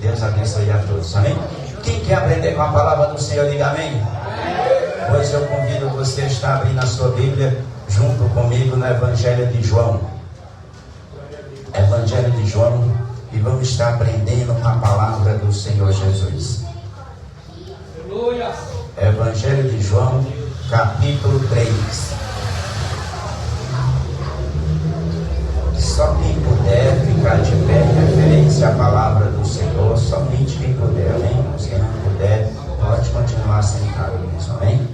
Deus abençoe a todos, amém? Quem quer aprender com a palavra do Senhor, diga amém. Pois eu convido você a estar abrindo a sua Bíblia junto comigo no Evangelho de João. Evangelho de João, e vamos estar aprendendo com a palavra do Senhor Jesus. Aleluia. Evangelho de João, capítulo 3. Só quem puder ficar de pé em referência à palavra do Senhor, somente quem puder, amém? Quem não puder, pode continuar sentado mesmo, amém?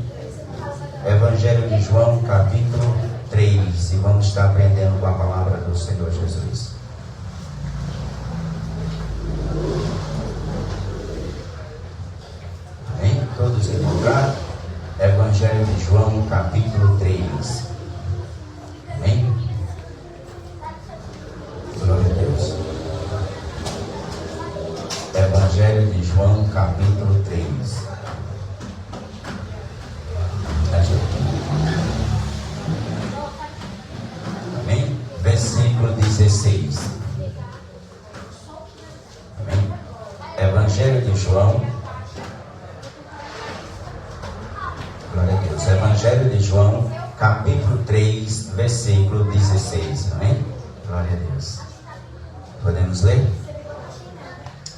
Evangelho de João, capítulo 3, e vamos estar aprendendo com a palavra do Senhor Jesus. Amém? Todos encontraram? Evangelho de João, capítulo 3. Amém? Glória a Deus. Evangelho de João, capítulo 3. Amém? Versículo 16. Amém? Evangelho de João. Glória a Deus. Evangelho de João, capítulo 3, versículo 16. Amém? Glória a Deus. Podemos ler?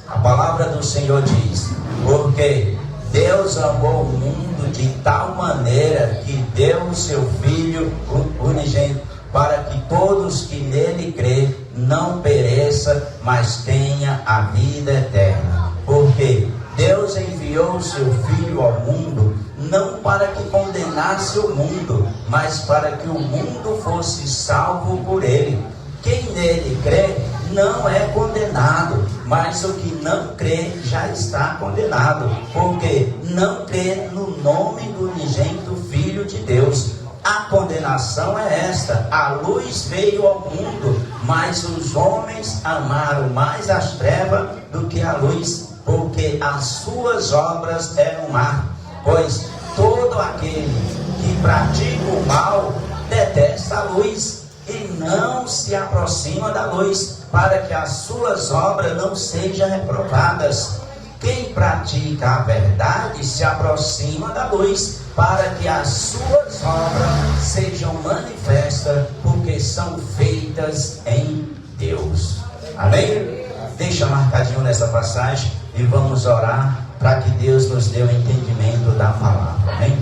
A palavra do Senhor diz: porque Deus amou o mundo de tal maneira que deu o seu Filho unigênito, para que todos que nele crê não pereça, mas tenha a vida eterna. Porque Deus enviou o seu Filho ao mundo, não para que condenasse o mundo, mas para que o mundo fosse salvo por ele. Quem nele crê não é condenado, mas o que não crê já está condenado, porque não crê no nome do unigênito Filho de Deus. A condenação é esta: a luz veio ao mundo, mas os homens amaram mais as trevas do que a luz, porque as suas obras eram más. Pois todo aquele que pratica o mal detesta a luz e não se aproxima da luz, para que as suas obras não sejam reprovadas. Quem pratica a verdade se aproxima da luz, para que as suas obras sejam manifestas, porque são feitas em Deus. Amém? Deixa marcadinho nessa passagem e vamos orar para que Deus nos dê o entendimento da palavra. Amém?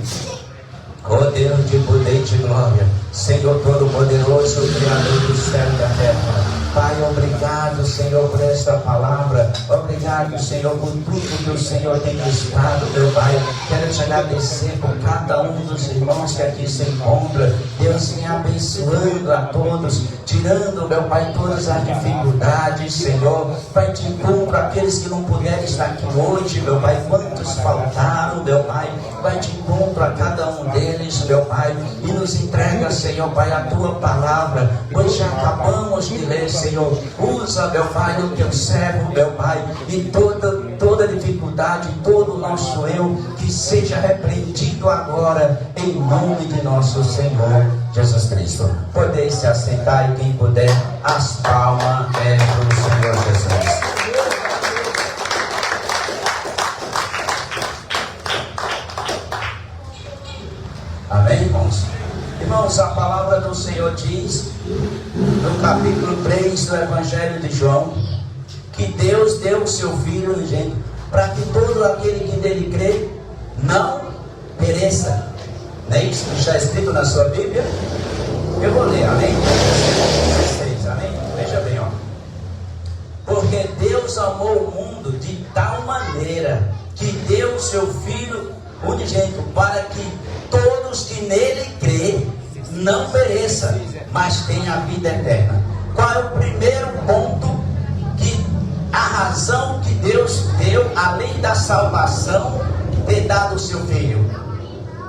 Ó Deus de poder e de glória, Senhor Todo-Poderoso, Criador do céu e da terra, Pai, obrigado, Senhor, por esta palavra. Obrigado, Senhor, por tudo que o Senhor tem nos dado, meu Pai. Quero te agradecer por cada um dos irmãos que aqui se encontra. Deus, me abençoando a todos, tirando, meu Pai, todas as dificuldades, Senhor. Pai, te cumpra aqueles que não puderam estar aqui hoje, meu Pai. Quantos faltaram, meu Pai. Pai, te cumpra cada um deles, meu Pai. E nos entrega, Senhor, Pai, a tua palavra. Pois já acabamos de ler, Senhor. Usa, meu Pai, o teu servo, meu Pai, e toda dificuldade, todo o nosso eu, que seja repreendido agora, em nome de nosso Senhor Jesus Cristo. Podeis se assentar, e quem puder, as palmas é para o Senhor Jesus. Amém, irmãos? Irmãos, a palavra do Senhor diz, no capítulo 3 do Evangelho de João, que Deus deu o seu Filho unigênito, para que todo aquele que nele crê não pereça. Não é isso que está escrito na sua Bíblia? Eu vou ler, amém? 16, amém? Veja bem, ó. Porque Deus amou o mundo de tal maneira que deu o seu Filho unigênito, para que todos que nele crê não pereça, mas tenha a vida eterna. Qual é o primeiro ponto? Que a razão que Deus deu, além da salvação, ter dado o seu Filho,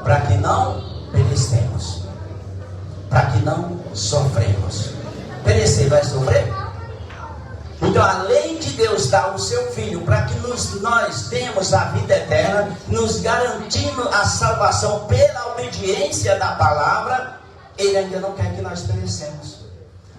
para que não perecemos, para que não sofremos. Perecer vai sofrer? Então, além de Deus dar o seu Filho para que nós tenhamos a vida eterna, nos garantindo a salvação pela obediência da palavra, Ele ainda não quer que nós perecemos.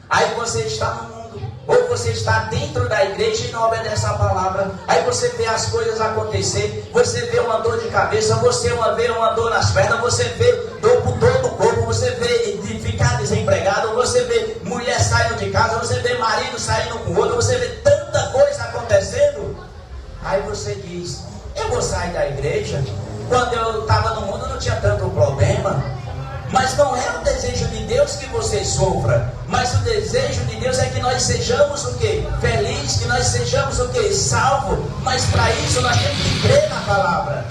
Aí você está no mundo, Ou você está dentro da igreja e não obedece a palavra. Aí você vê as coisas acontecer, você vê uma dor de cabeça, você vê uma dor nas pernas, você vê dor por todo o corpo, você vê de ficar desempregado, você vê mulher saindo de casa, você vê marido saindo com outro, você vê tanta coisa acontecendo. Aí você diz, eu vou sair da igreja. Quando eu estava no mundo não tinha tanto problema. Mas não é o desejo de Deus que você sofra, mas o desejo de Deus é que nós sejamos o quê? Felizes, que nós sejamos o quê? Salvos. Mas para isso nós temos que crer na palavra.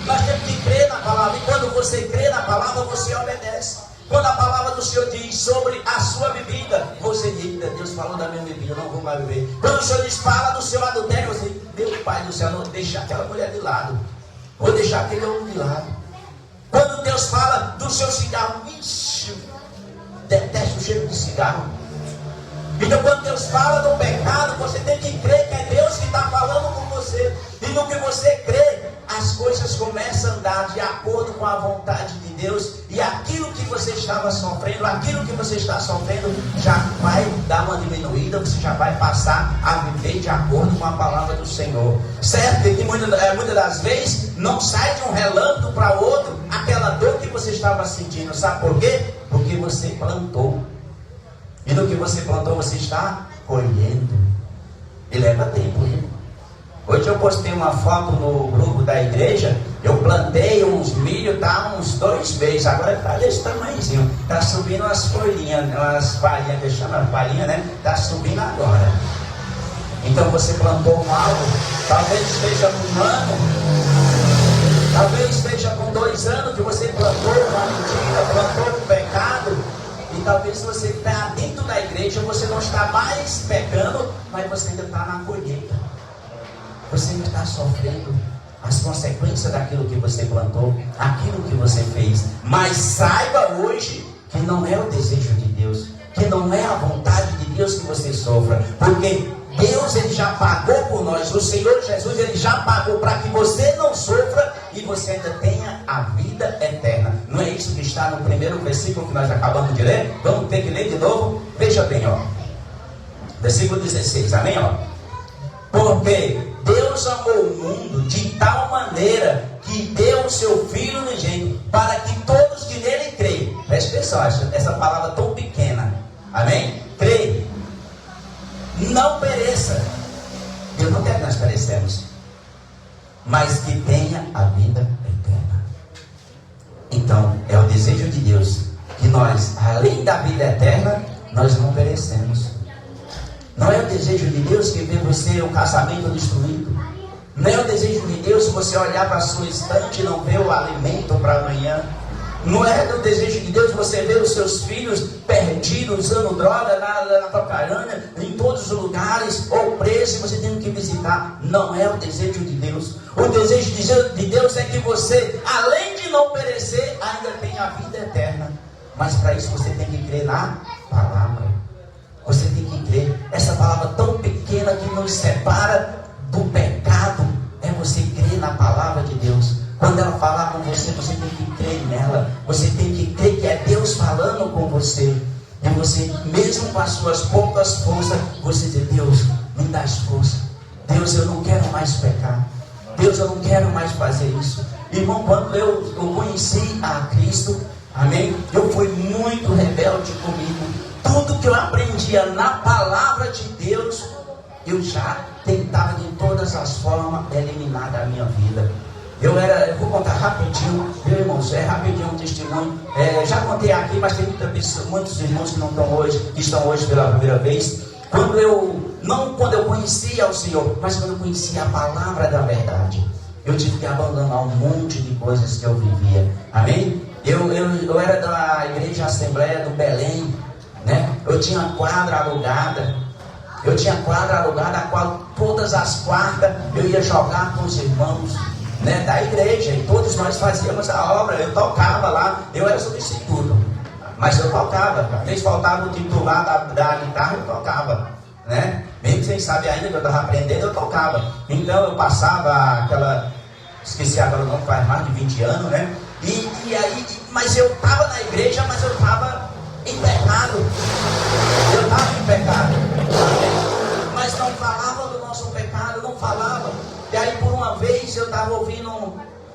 Nós temos que crer na palavra. E quando você crê na palavra, você obedece. Quando a palavra do Senhor diz sobre a sua bebida, você diz, Deus falou da minha bebida, eu não vou mais beber. Quando o Senhor diz, fala do seu adultério, você diz, meu Pai do céu, não vou deixar aquela mulher de lado. Vou deixar aquele homem de lado. Quando Deus fala do seu cigarro, ixi, detesto o cheiro de cigarro. Então quando Deus fala do pecado, você tem que crer que é Deus que está falando com você. E no que você crê, as coisas começam a andar de acordo com a vontade de Deus. E aquilo que você estava sofrendo, aquilo que você está sofrendo, já vai dar uma diminuída. Você já vai passar a viver de acordo com a palavra do Senhor. Certo? Que muitas das vezes não sai de um relâmpago para outro aquela dor que você estava sentindo. Sabe por quê? Porque você plantou. E no que você plantou, você está colhendo. E leva tempo, viu? Hoje eu postei uma foto no grupo da igreja. Eu plantei uns milho, tá uns 2 meses. Agora está desse tamanhozinho. Está subindo umas folhinhas, umas palhinhas, que chama palhinha, né? Está subindo agora. Então você plantou um algo. Talvez esteja com 1 ano. Talvez esteja com 2 anos que você plantou uma mentira, plantou um pecado. E talvez você está dentro da igreja, você não está mais pecando, mas você ainda está na colheita. Você ainda está sofrendo as consequências daquilo que você plantou, aquilo que você fez. Mas saiba hoje que não é o desejo de Deus, que não é a vontade de Deus que você sofra. Porque Deus, Ele já pagou por nós. O Senhor Jesus, Ele já pagou para que você não sofra e você ainda tenha a vida eterna. Não é isso que está no primeiro versículo que nós acabamos de ler? Vamos ter que ler de novo? Veja bem, ó. Versículo 16, amém, ó. Porque Deus amou o mundo de tal maneira que deu o seu Filho unigênito para que todos que nele creem. Preste atenção, essa palavra tão pequena. Amém? Creia. Não pereça. Deus não quer que nós perecemos, mas que tenha a vida eterna. Então, é o desejo de Deus que nós, além da vida eterna, nós não perecemos. Não é o desejo de Deus que vê você o casamento destruído. Não é o desejo de Deus você olhar para a sua estante e não ver o alimento para amanhã. Não é o desejo de Deus você ver os seus filhos perdidos, usando droga na Pacarana, em todos os lugares, ou presos, você tem que visitar. Não é o desejo de Deus. O desejo de Deus é que você, além de não perecer, ainda tenha a vida eterna. Mas para isso você tem que crer na palavra. Você tem que crer. Essa palavra tão pequena que nos separa do pecado é você crer na palavra de Deus. Quando ela falar com você, você tem que crer nela. Você tem que crer que é Deus falando com você. E você, mesmo com as suas poucas forças, você diz, Deus, me dá força. Deus, eu não quero mais pecar. Deus, eu não quero mais fazer isso. Irmão, quando eu conheci a Cristo, amém, eu fui muito rebelde comigo. Tudo que eu aprendia na palavra de Deus, eu já tentava de todas as formas eliminar da minha vida. Eu vou contar rapidinho, meu irmão, rapidinho um testemunho. Já contei aqui, mas tem muitos irmãos que não estão hoje, que estão hoje pela primeira vez. Quando eu conhecia o Senhor, mas quando eu conhecia a palavra da verdade, eu tive que abandonar um monte de coisas que eu vivia. Amém? Eu era da igreja Assembleia do Belém, né? Eu tinha quadra alugada. A qual todas as quartas eu ia jogar com os irmãos, né, da igreja, e todos nós fazíamos a obra. Eu tocava lá, eu era substituto, mas eu tocava. Às vezes faltava o titular da guitarra, eu tocava, né? Mesmo que vocês sabem ainda que eu estava aprendendo, eu tocava. Então eu passava esqueci agora o nome, faz mais de 20 anos, né? Mas eu estava na igreja, mas eu estava em pecado. mas não falava do nosso pecado, não falava. E aí por uma vez eu estava ouvindo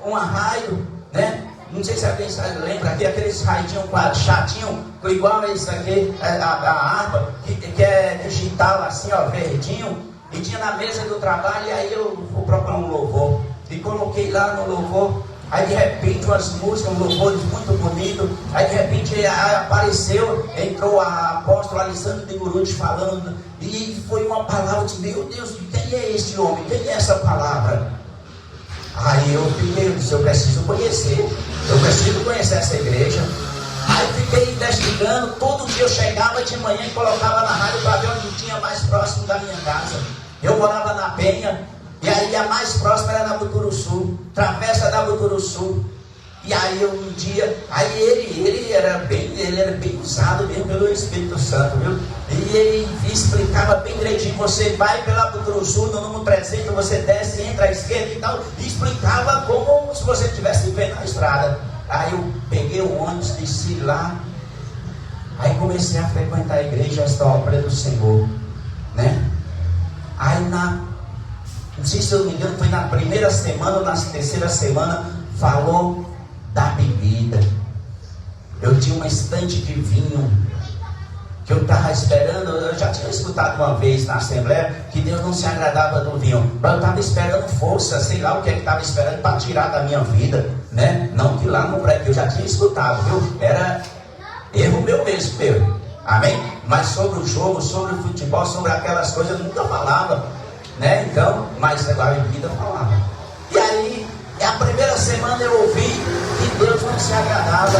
uma rádio, né? Não sei se alguém lembra aqui, aqueles raidinhos chatinho, igual esse aqui, a harpa, que é digital assim, ó, verdinho. E tinha na mesa do trabalho, e aí eu vou procurar um louvor. E coloquei lá no louvor. Aí de repente umas músicas, louvores muito bonitos. Aí de repente apareceu, entrou a apóstola Alessandra de Gurudes falando. E foi uma palavra de, meu Deus, quem é esse homem? Quem é essa palavra? Aí eu disse, eu preciso conhecer. Eu preciso conhecer essa igreja. Aí fiquei investigando. Todo dia eu chegava de manhã e colocava na rádio para ver onde tinha mais próximo da minha casa. Eu morava na Penha. E aí a mais próxima era na Buturuçu, travessa da Buturuçu. E aí um dia, aí ele era bem usado mesmo pelo Espírito Santo, viu? E ele explicava bem direitinho, você vai pela Buturuçu, no número 300, você desce, entra à esquerda e tal. E explicava como se você estivesse vendo a estrada. Aí eu peguei o ônibus, desci lá. Aí comecei a frequentar a igreja, esta obra do Senhor, né? Aí não sei se eu me engano, foi na primeira semana ou na terceira semana, falou da bebida. Eu tinha uma estante de vinho, que eu estava esperando, eu já tinha escutado uma vez na Assembleia, que Deus não se agradava do vinho, mas eu estava esperando força, sei lá o que estava esperando para tirar da minha vida, né? Não que lá no prédio, eu já tinha escutado, viu? Era erro meu mesmo, amém? Mas sobre o jogo, sobre o futebol, sobre aquelas coisas, eu nunca falava. Né? Então, mas a bebida falava. E aí, a primeira semana eu ouvi que Deus não se agradava.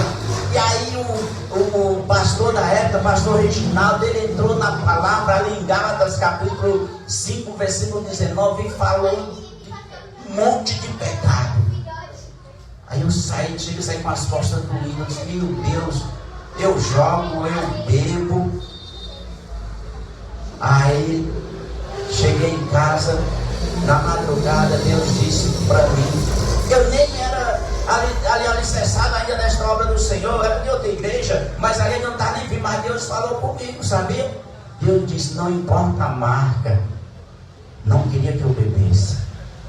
E aí o pastor da época, pastor Reginaldo, ele entrou na palavra ali em Gálatas capítulo 5, versículo 19, e falou de um monte de pecado. Aí eu saí com as costas doídas, eu disse, meu Deus, eu jogo, eu bebo. Aí cheguei em casa, na madrugada, Deus disse para mim, eu nem era ali alicerçado ainda nesta obra do Senhor, era de outra igreja, mas ali não está nem vindo, mas Deus falou comigo, sabia? Deus disse, não importa a marca, não queria que eu bebesse,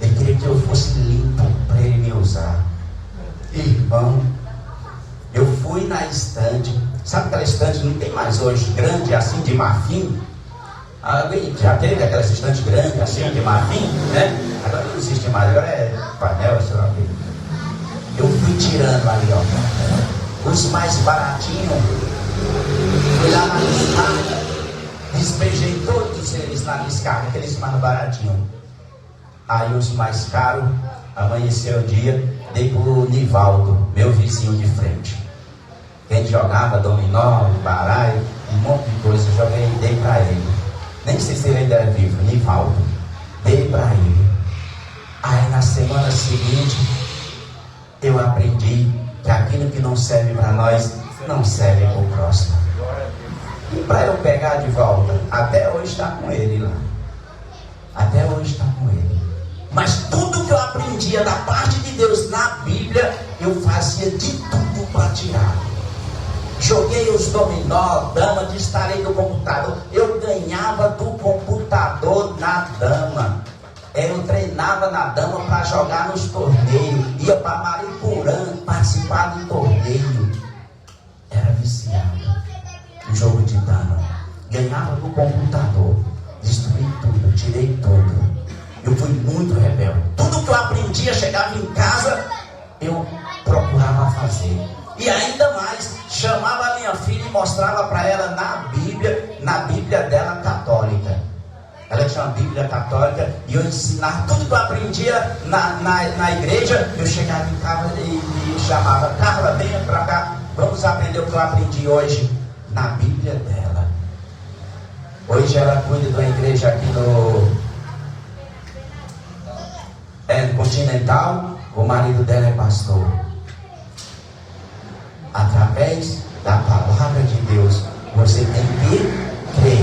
Ele queria que eu fosse limpo para Ele me usar. Irmão, eu fui na estante, sabe aquela estante, não tem mais hoje, grande assim, de marfim? Já teve aquela estante grande assim de marfim, né? Agora não existe mais, agora é painel, sei lá o que. Eu fui tirando ali, ó, os mais baratinhos, fui lá na descarga, despejei todos eles na descarga, aqueles mais baratinhos. Aí os mais caros, amanheceu o dia, dei pro Nivaldo, meu vizinho de frente. Quem jogava dominó, baralho, um monte de coisa, dei para ele. Nem sei se ele ainda é vivo, Nivaldo. Dei para ele. Aí na semana seguinte, eu aprendi que aquilo que não serve para nós, não serve para o próximo. E para eu pegar de volta, até hoje está com ele lá. Até hoje está com ele. Mas tudo que eu aprendia da parte de Deus na Bíblia, eu fazia de tudo para tirar. Joguei os dominó, dama, instalei do computador. Eu ganhava do computador na dama. Eu treinava na dama para jogar nos torneios. Ia para Mariporã participar do torneio. Era viciado no jogo de dama. Ganhava do computador. Destruí tudo, tirei tudo. Eu fui muito rebelde. Tudo que eu aprendia, chegava em casa, eu procurava fazer. E ainda mais, chamava a minha filha e mostrava para ela na Bíblia dela católica. Ela tinha uma Bíblia católica e eu ensinava tudo que eu aprendia na igreja. Eu chegava em casa e chamava, Carla, venha para cá, vamos aprender o que eu aprendi hoje na Bíblia dela. Hoje ela cuida de uma igreja aqui no Continental, o marido dela é pastor. Através da palavra de Deus, você tem que crer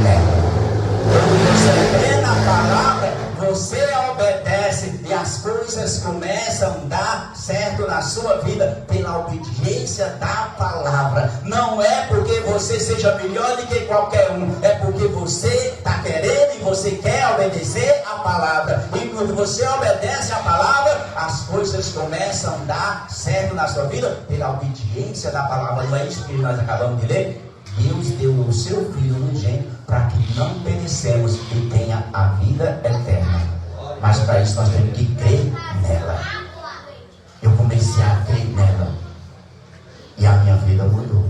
nela. Quando você crê na palavra, você obedece e as coisas começam a dar certo na sua vida pela obediência da palavra. Não é porque você seja melhor do que qualquer um, é porque você está querendo e você você quer obedecer a palavra. E quando você obedece a palavra, as coisas começam a dar certo na sua vida pela obediência da palavra. Não é isso que nós acabamos de ler? Deus deu o seu Filho unigênito para que não perecemos e tenha a vida eterna. Mas para isso nós temos que crer nela. Eu comecei a crer nela e a minha vida mudou.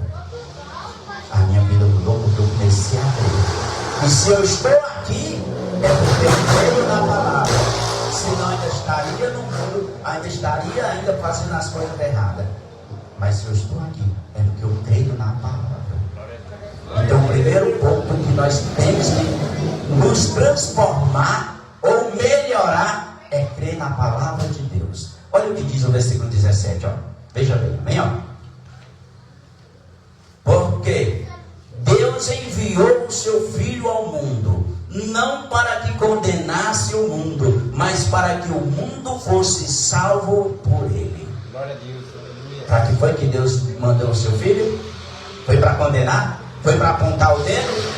A minha vida mudou porque eu comecei a crer. E se eu estou aqui, é porque eu creio na palavra. Senão ainda estaria no mundo, ainda estaria fazendo as coisas erradas. Mas se eu estou aqui, é porque eu creio na palavra. Então o primeiro ponto que nós temos que nos transformar ou melhorar é crer na palavra de Deus. Olha o que diz o versículo 17, ó. Veja bem, amém, ó. Porque Deus enviou o seu Filho ao mundo, não para que condenasse o mundo, mas para que o mundo fosse salvo por ele. Glória a Deus, aleluia. Para que foi que Deus mandou o seu Filho? Foi para condenar? Foi para apontar o dedo?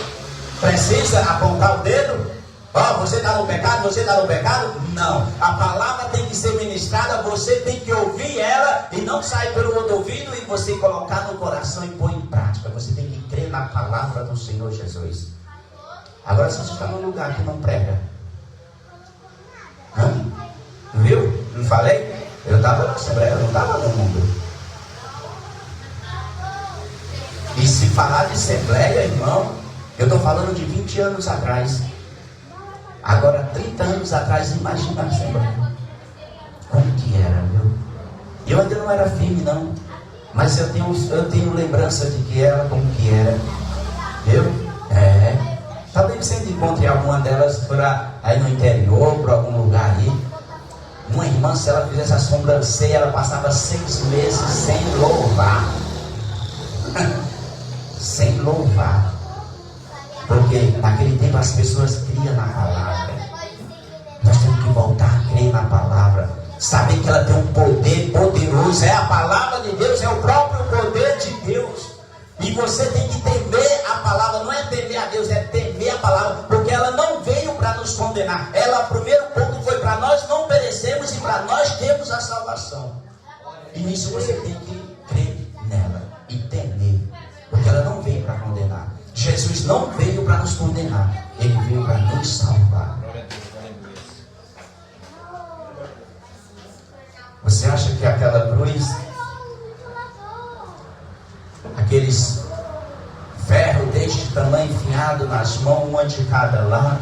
Precisa apontar o dedo? Ó, você está no pecado, você está no pecado? Não. A palavra tem que ser ministrada, você tem que ouvir ela e não sair pelo outro ouvido e você colocar no coração e pôr em prática. Você tem que crer na palavra do Senhor Jesus. Agora, se você está num lugar que não prega, viu? Não falei? Eu estava na Assembleia, eu não estava no mundo. E se falar de Assembleia, irmão, eu estou falando de 20 anos atrás. Agora, 30 anos atrás, imagina a Assembleia. Como que era, viu? Eu ainda não era firme, não. Mas eu tenho lembrança de que era como que era. Viu? Talvez você encontre alguma delas por aí no interior, por algum lugar aí. Uma irmã, se ela fizesse a sobrancelha, ela passava 6 meses sem louvar. Sem louvar. Porque naquele tempo as pessoas criam na palavra. Nós temos que voltar a crer na palavra. Saber que ela tem um poder poderoso. É a palavra de Deus, é o próprio poder de Deus. E você tem que temer a palavra. Não é temer a Deus, é temer a palavra. Porque ela não veio para nos condenar. Ela, o primeiro ponto foi para nós não perecermos e para nós termos a salvação. E nisso você tem que crer nela e temer. Porque ela não veio para condenar. Jesus não veio para nos condenar. Ele veio para nos salvar. Você acha que aquela cruz, aqueles ferros deste tamanho enfiado nas mãos, uma de cada lado,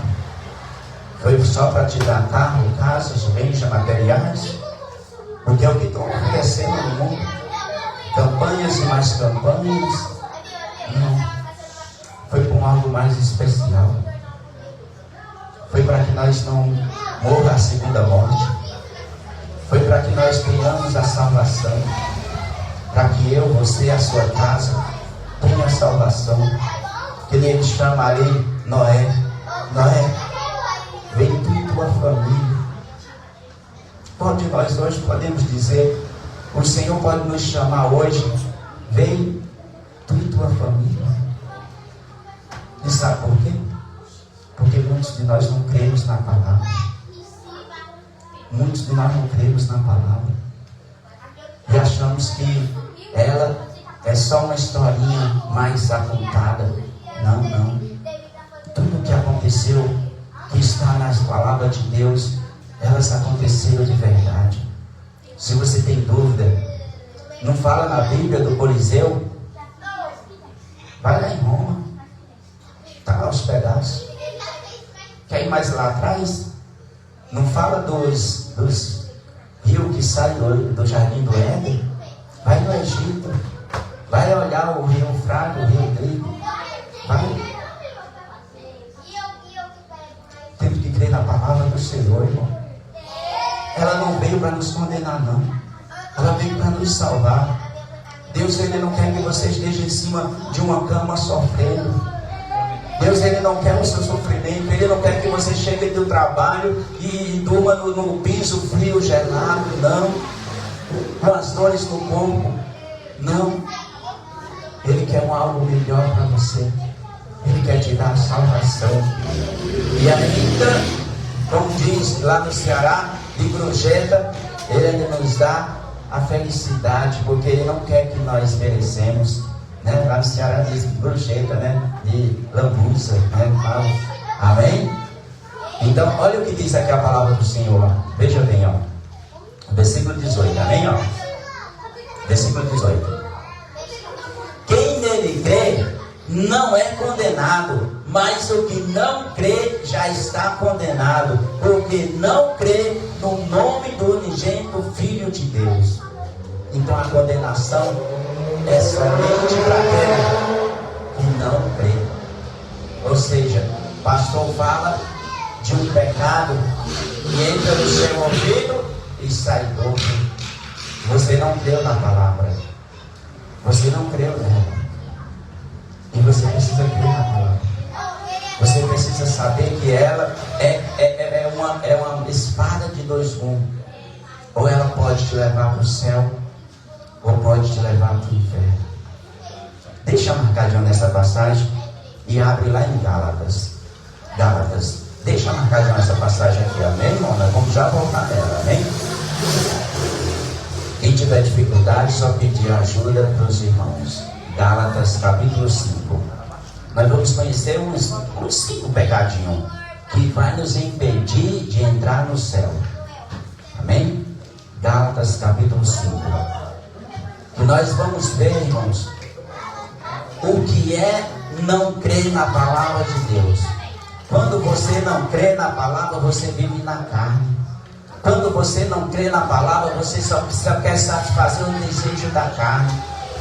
foi só para te dar carro, casas, bens materiais? Porque é o que está acontecendo no mundo. Campanhas e mais campanhas. Não. Foi por algo mais especial. Foi para que nós não morra a segunda morte. Foi para que nós tenhamos a salvação. Para que eu, você, a sua casa tenha a salvação. Que ele chama ali Noé. Noé, vem tu e tua família. Qual de nós hoje podemos dizer, o Senhor pode nos chamar hoje, vem tu e tua família. E sabe por quê? Porque muitos de nós não cremos na palavra. Muitos de nós não cremos na palavra. E achamos que ela é só uma historinha mais apontada. Não, não. Tudo que aconteceu, que está nas palavras de Deus, elas aconteceram de verdade. Se você tem dúvida, não fala na Bíblia do Coliseu? Vai lá em Roma. Está lá os pedaços. Quer ir mais lá atrás? Não fala dos rios que saem do Jardim do Éden? Vai no Egito. Vai olhar o rio Eufrates, o rio Nilo. Vai. Temos que crer na palavra do Senhor, irmão. Ela não veio para nos condenar, não. Ela veio para nos salvar. Deus, Ele não quer que você esteja em cima de uma cama sofrendo. Deus, Ele não quer o seu sofrimento. Ele não quer que você chegue do trabalho e durma no piso frio, gelado. Não. Com as dores no corpo. Não. Ele quer algo melhor para você. Ele quer te dar a salvação. E ainda, como diz lá no Ceará, de gorjeta, Ele ainda nos dá a felicidade, porque Ele não quer que nós merecemos, né? Lá no Ceará diz gorjeta, né? De lambuza, né? Amém? Então, olha o que diz aqui a palavra do Senhor. Veja bem, ó. Versículo 18, amém? Ó. Versículo 18. Quem nele crê não é condenado, mas o que não crê já está condenado, porque não crê no nome do unigênito Filho de Deus. Então a condenação é somente para aquele que não crê. Ou seja, o pastor fala de um pecado que entra no seu ouvido e sai do outro. Você não creu na palavra, você não creu nela, e você precisa crer na palavra. Você precisa saber que ela é uma espada de dois gumes. Ou ela pode te levar para o céu, ou pode te levar para o inferno. Deixa marcadinho nessa passagem e abre lá em Gálatas. Gálatas. Deixa marcadinho essa passagem aqui, amém, irmão? Nós vamos já voltar nela, amém? Quem tiver dificuldade, só pedir ajuda para os irmãos. Gálatas capítulo 5. Nós vamos conhecer uns 5 pecadinhos que vai nos impedir de entrar no céu. Amém? Gálatas capítulo 5. E nós vamos ver, irmãos, o que é não crer na palavra de Deus. Quando você não crê na palavra, você vive na carne. Quando você não crê na palavra, você só quer satisfazer o desejo da carne.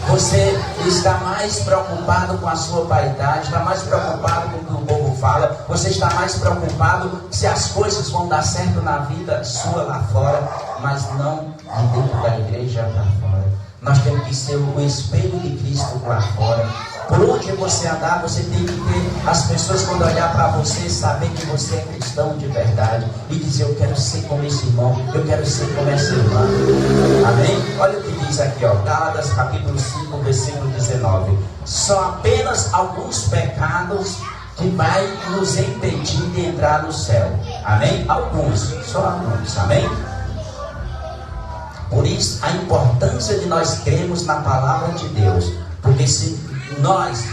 Você está mais preocupado com a sua vaidade, está mais preocupado com o que o povo fala, você está mais preocupado se as coisas vão dar certo na vida sua lá fora, mas não de dentro da igreja para fora. Nós temos que ser o espelho de Cristo lá fora. Por onde você andar, você tem que ter as pessoas, quando olhar para você, saber que você é cristão de verdade e dizer: eu quero ser como esse irmão, eu quero ser como essa irmã. Amém? Olha o que diz aqui, ó, Gálatas capítulo 5, versículo 19. Só apenas alguns pecados que vai nos impedir de entrar no céu. Amém? Alguns, só alguns. Amém? Por isso a importância de nós crermos na palavra de Deus, porque se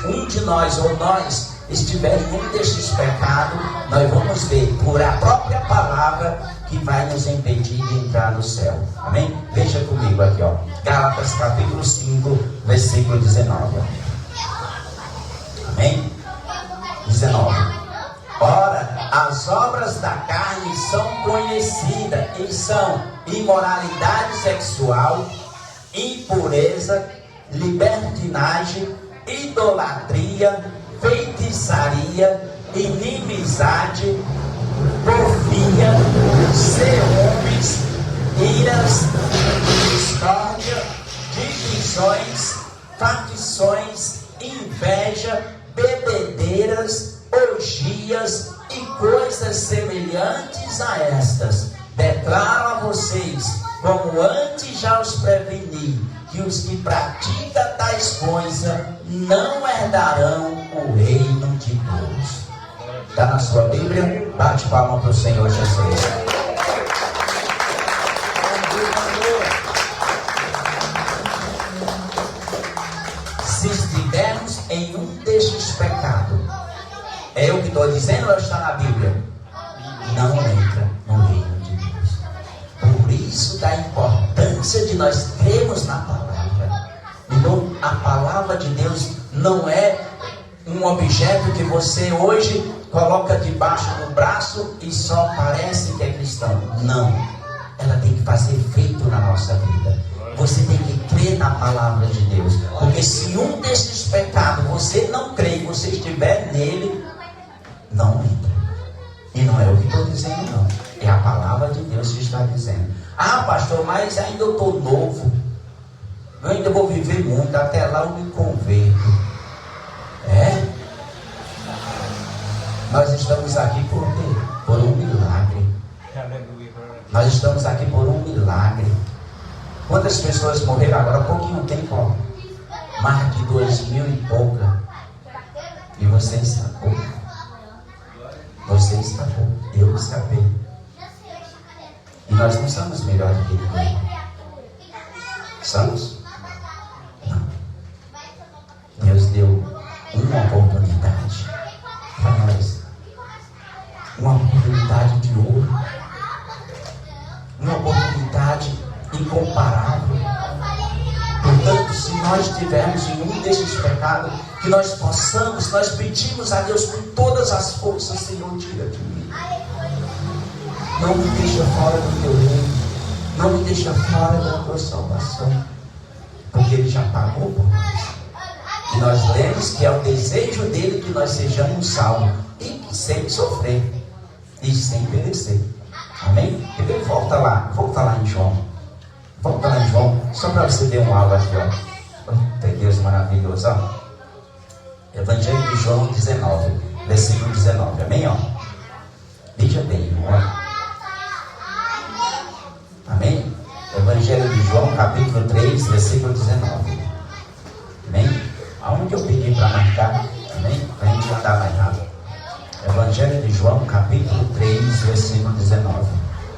um de nós ou nós estiver em um destes pecados, nós vamos ver por a própria palavra que vai nos impedir de entrar no céu. Amém? Veja comigo aqui, ó, Gálatas capítulo 5, versículo 19. Amém? 19. Ora, as obras da carne são conhecidas e são imoralidade sexual, impureza, libertinagem, idolatria, feitiçaria, inimizade, porfia, ciúmes, iras, discórdia, divisões, facções, inveja, bebedeiras, orgias e coisas semelhantes a estas. Declaro a vocês, como antes já os preveni, que os que praticam tais coisas não herdarão o reino de Deus. Está na sua Bíblia? Bate palma para o Senhor Jesus. Se estivermos em um destes pecados, é eu que estou dizendo ou está na Bíblia? Não entra no reino de Deus. Por isso da importância de nós crermos na palavra. Então a palavra de Deus não é um objeto que você hoje coloca debaixo do braço e só parece que é cristão. Não, ela tem que fazer efeito na nossa vida. Você tem que crer na palavra de Deus, porque se um desses pecados você não crê e você estiver nele, não entra. E não é o que estou dizendo, não, é a palavra de Deus que está dizendo. Ah, pastor, mas ainda eu estou novo, eu ainda vou viver muito, até lá eu me converto. É? Nós estamos aqui por quê? Por um milagre. Nós estamos aqui por um milagre. Quantas pessoas morreram agora há pouquinho tempo? Ó, mais de 2000 e pouca. E você escapou. Você escapou. Eu escapei. E nós não somos melhores do que ninguém. Somos? Não. Deus deu uma oportunidade para nós. Uma oportunidade de ouro. Uma oportunidade incomparável. Portanto, se nós tivermos nenhum desses pecados, que nós possamos, nós pedimos a Deus com todas as forças: Senhor, tira de mim. Não me deixa fora do teu reino. Não me deixa fora da tua salvação. Porque Ele já pagou por nós. E nós lemos que é o desejo dele que nós sejamos salvos. E sem sofrer. E sem perecer. Amém? Ele volta lá em João. Volta lá em João, só para você ver um aula aqui, ó. Tem Deus maravilhoso, ó. Evangelho de João 19, versículo 19, amém, ó? Veja bem, irmão. Amém? Evangelho de João, capítulo 3, versículo 19. Amém? Aonde eu pedi para marcar, amém? Para a gente andar mais rápido. Evangelho de João, capítulo 3, versículo 19.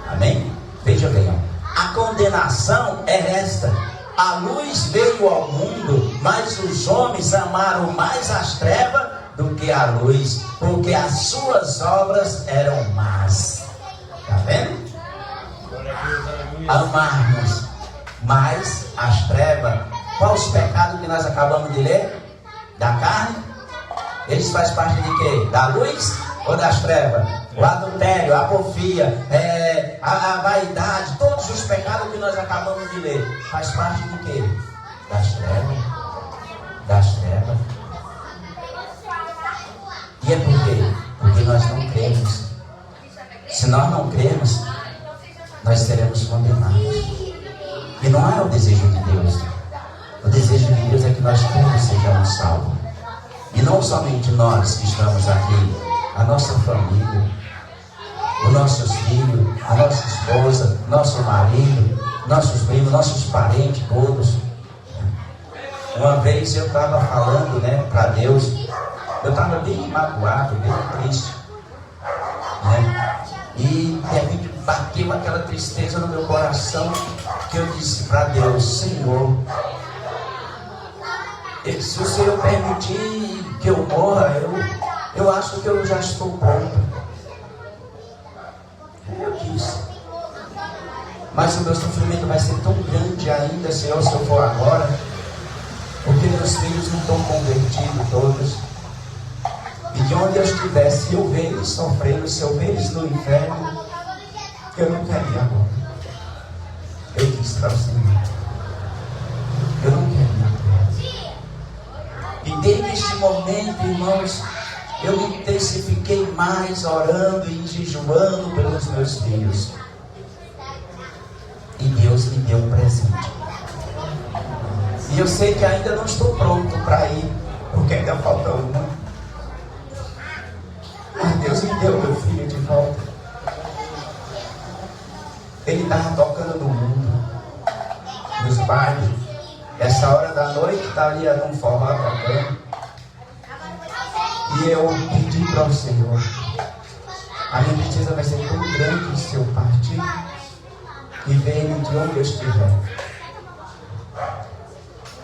Amém? Veja bem, ó. A condenação é esta: a luz veio ao mundo, mas os homens amaram mais as trevas do que a luz, porque as suas obras eram más. Está vendo? Amarmos mais as trevas. Qual os pecados que nós acabamos de ler? Da carne? Eles fazem parte de quê? Da luz ou das trevas? O adultério, a porfia, a vaidade, todos os pecados que nós acabamos de ler, faz parte de quê? Das trevas. Das trevas. E é por quê? Porque nós não cremos. Se nós não cremos, nós seremos condenados. E não é o desejo de Deus. O desejo de Deus é que nós todos sejamos salvos. E não somente nós que estamos aqui, a nossa família, os nossos filhos, a nossa esposa, nosso marido, nossos primos, nossos parentes todos. Uma vez eu estava falando, para Deus, eu estava bem magoado, bem triste, e de repente bateu aquela tristeza no meu coração, que eu disse para Deus: Senhor, se o Senhor permitir que eu morra, eu acho que eu já estou pronto. Eu disse. Mas o meu sofrimento vai ser tão grande ainda, Senhor, se eu for agora, porque meus filhos não estão convertidos todos. E de onde eu estiver, se eu ver eles sofrendo, se eu ver eles no inferno, eu não quero ir agora. Eu disse para o Senhor: eu não quero ir agora. E desde este momento, irmãos, eu me intensifiquei mais orando e jejuando pelos meus filhos. E Deus me deu um presente. E eu sei que ainda não estou pronto para ir, porque ainda falta uma. Mas Deus me deu meu filho de volta. Ele estava tocando no mundo, nos bailes. Essa hora da noite está ali num forró tocando. E eu pedi para o Senhor: a minha tristeza vai ser tão grande se eu partir e ver Ele de onde eu estiver.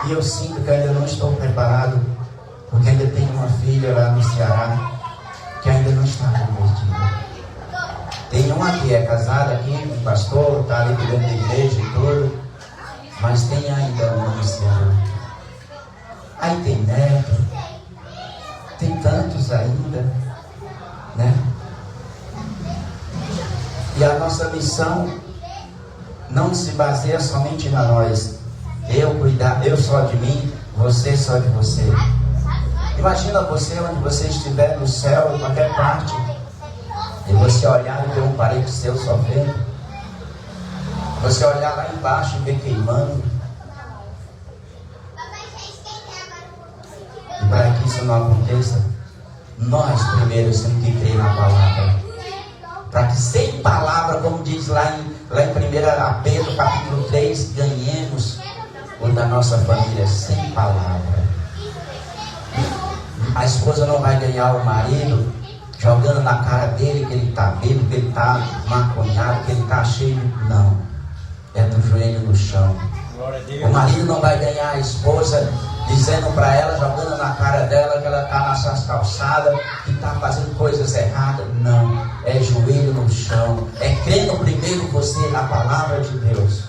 E eu sinto que ainda não estou preparado, porque ainda tenho uma filha lá no Ceará que ainda não está convertida. Tem uma que é casada aqui, um pastor, está ali cuidando da igreja e tudo, mas tem ainda uma no Ceará. Aí tem neto, tem tantos ainda, E a nossa missão não se baseia somente na nós. Eu cuidar, eu só de mim, você só de você. Imagina você onde você estiver, no céu, em qualquer parte, e você olhar e ver um parente seu sofrendo. Você olhar lá embaixo e ver queimando. E para que isso não aconteça, nós primeiro temos que crer na palavra. Para que sem palavra, como diz lá em 1 Pedro capítulo 3, ganhemos o da nossa família sem palavra. A esposa não vai ganhar o marido jogando na cara dele que ele está bêbado, que ele está maconhado, que ele está cheio. Não. É do joelho no chão. O marido não vai ganhar a esposa dizendo para ela, jogando na cara dela que ela está nas suas calçadas, que está fazendo coisas erradas. Não. É joelho no chão. É crendo primeiro você na palavra de Deus.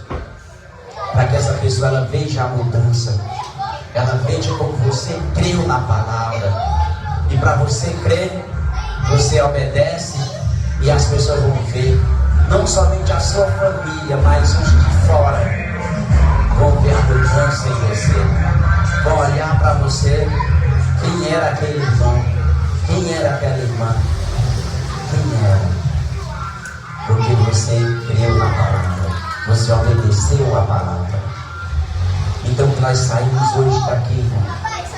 Para que essa pessoa ela veja a mudança. Ela veja como você creu na palavra. E para você crer, você obedece e as pessoas vão ver, não somente a sua família, mas os de fora vão ver a mudança em você, vão olhar para você, quem era aquele irmão, quem era aquela irmã, quem era, porque você creu na palavra, você obedeceu a palavra. Então que nós saímos hoje daqui, irmão,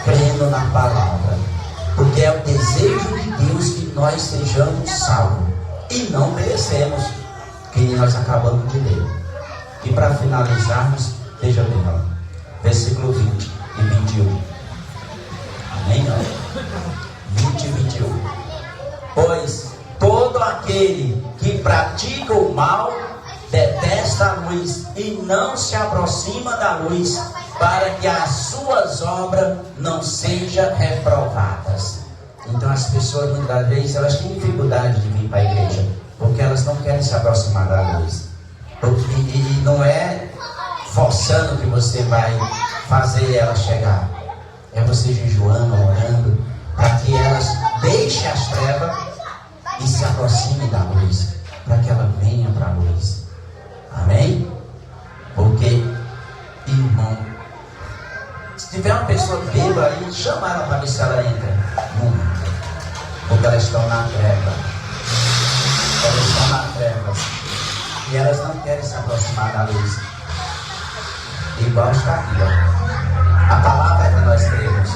crendo na palavra, porque é o desejo de Deus que nós sejamos salvos e não merecemos, que nós acabamos de ler. E para finalizarmos, veja bem, ó, versículo 20 e 21. Amém? 20 e 21. Pois todo aquele que pratica o mal detesta a luz e não se aproxima da luz, para que as suas obras não sejam reprovadas. Então as pessoas muitas vezes elas têm dificuldade de vir para a igreja, porque elas não querem se aproximar da luz. E não é forçando que você vai fazer ela chegar, é você jejuando, orando, para que elas deixem as trevas e se aproximem da luz, para que ela venha para a luz. Amém? Porque, irmão, se tiver uma pessoa bêbada aí, chama ela para ver se ela entra. Não entra. Porque elas estão na treva. Elas estão na treva. E elas não querem se aproximar da luz. Igual está aqui, ó. A palavra que nós cremos.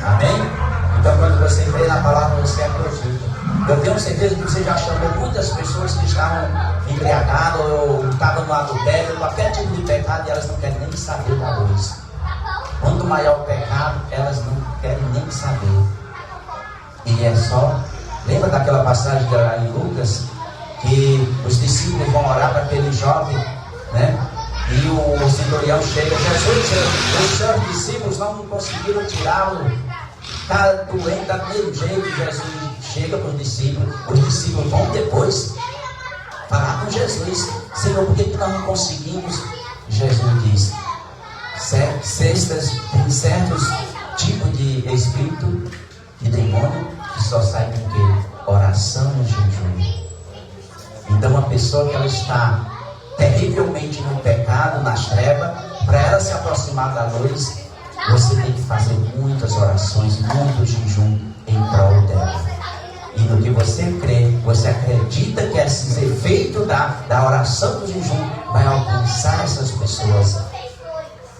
Amém? Então quando você crê na palavra, você acredita. Eu tenho certeza que você já chamou muitas pessoas que estavam embriagadas ou estavam no adultério, qualquer tipo de pecado, e elas não querem nem saber da luz. Quanto maior o pecado, elas não querem nem saber. E é só... Lembra daquela passagem em Lucas? Que os discípulos vão orar para aquele jovem, né? E o centurião chega, Jesus, os seus discípulos não conseguiram tirá-lo, está doente, está do mesmo jeito. Jesus chega para os discípulos vão depois falar com Jesus: Senhor, por que nós não conseguimos? Jesus diz: tem certos tipos de espírito, de demônio, que só sai com que? Oração e jejum. Então uma pessoa que ela está terrivelmente no pecado, nas trevas, para ela se aproximar da luz, você tem que fazer muitas orações, muito jejum em prol dela. E no que você crê, você acredita que esses efeitos da oração do jejum vai alcançar essas pessoas.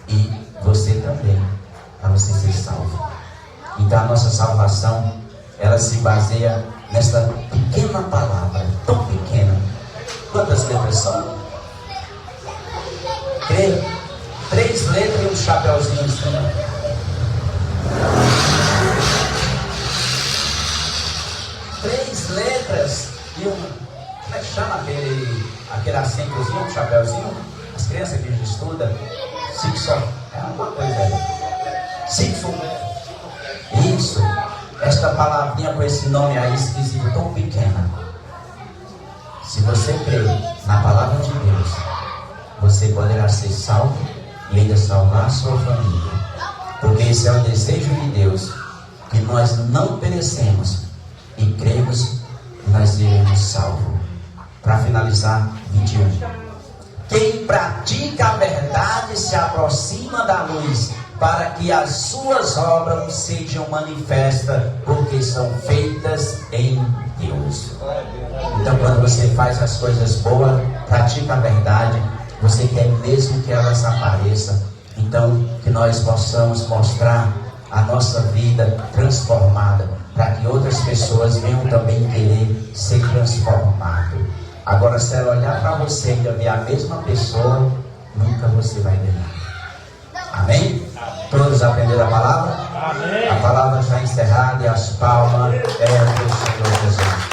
E você também, para você ser salvo. Então a nossa salvação, ela se baseia nesta pequena palavra, tão pequena. Quantas letras são? 3 letras e um chapéuzinho em cima. Três letras e um... Como é que chama aquele acentozinho, um chapéuzinho? As crianças que a gente estuda, sixo, é uma coisa aí. Sixo. Isso. Esta palavrinha com esse nome aí esquisito, tão pequena. Se você crer na palavra de Deus, você poderá ser salvo e ainda salvar a sua família. Porque esse é o desejo de Deus, que nós não perecemos e cremos que nós seremos salvos. Para finalizar, 21. Quem pratica a verdade se aproxima da luz, para que as suas obras sejam manifestas, porque são feitas em Deus. Então quando você faz as coisas boas, pratica a verdade, você quer mesmo que elas apareçam. Então que nós possamos mostrar a nossa vida transformada, para que outras pessoas venham também querer ser transformadas. Agora, se ela olhar para você e ver a mesma pessoa, nunca você vai ganhar. Amém? Todos aprenderam a palavra? Amém. A palavra já encerrada e as palmas é do Senhor Jesus.